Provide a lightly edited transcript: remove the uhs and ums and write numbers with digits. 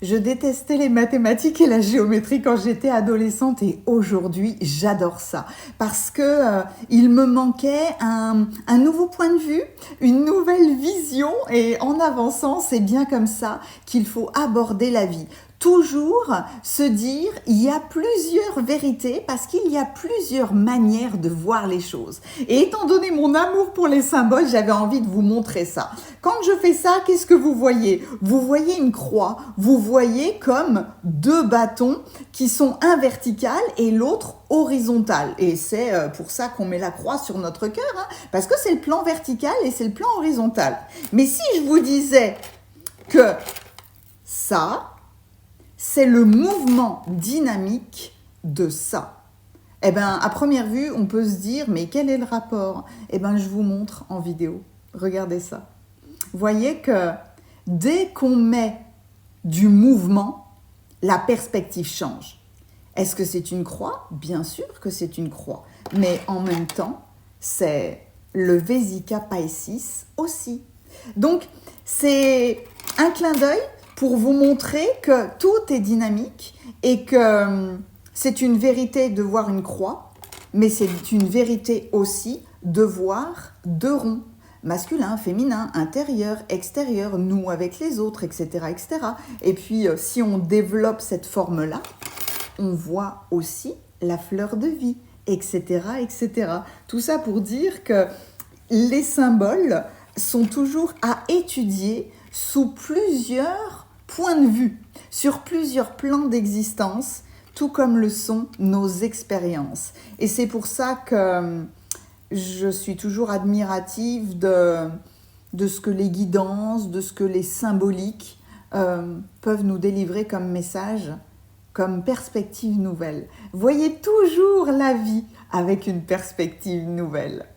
Je détestais les mathématiques et la géométrie quand j'étais adolescente et aujourd'hui, j'adore ça parce que il me manquait un nouveau point de vue, une nouvelle vision et en avançant, c'est bien comme ça qu'il faut aborder la vie. Toujours se dire, il y a plusieurs vérités parce qu'il y a plusieurs manières de voir les choses. Et étant donné mon amour pour les symboles, j'avais envie de vous montrer ça. Quand je fais ça, qu'est-ce que vous voyez? Vous voyez une croix, vous voyez comme deux bâtons qui sont un vertical et l'autre horizontal. Et c'est pour ça qu'on met la croix sur notre cœur, hein, parce que c'est le plan vertical et c'est le plan horizontal. Mais si je vous disais que ça, c'est le mouvement dynamique de ça. Eh bien, à première vue, on peut se dire, mais quel est le rapport? Eh bien, je vous montre en vidéo. Regardez ça. Vous voyez que dès qu'on met du mouvement, la perspective change. Est-ce que c'est une croix? Bien sûr que c'est une croix. Mais en même temps, c'est le Vesica Piscis aussi. Donc, c'est un clin d'œil pour vous montrer que tout est dynamique et que c'est une vérité de voir une croix, mais c'est une vérité aussi de voir deux ronds, masculin, féminin, intérieur, extérieur, nous avec les autres, etc. etc. Et puis, si on développe cette forme-là, on voit aussi la fleur de vie, etc. etc. Tout ça pour dire que les symboles sont toujours à étudier sous plusieurs points de vue, sur plusieurs plans d'existence, tout comme le sont nos expériences. Et c'est pour ça que je suis toujours admirative de ce que les guidances, de ce que les symboliques peuvent nous délivrer comme message, comme perspective nouvelle. Voyez toujours la vie avec une perspective nouvelle.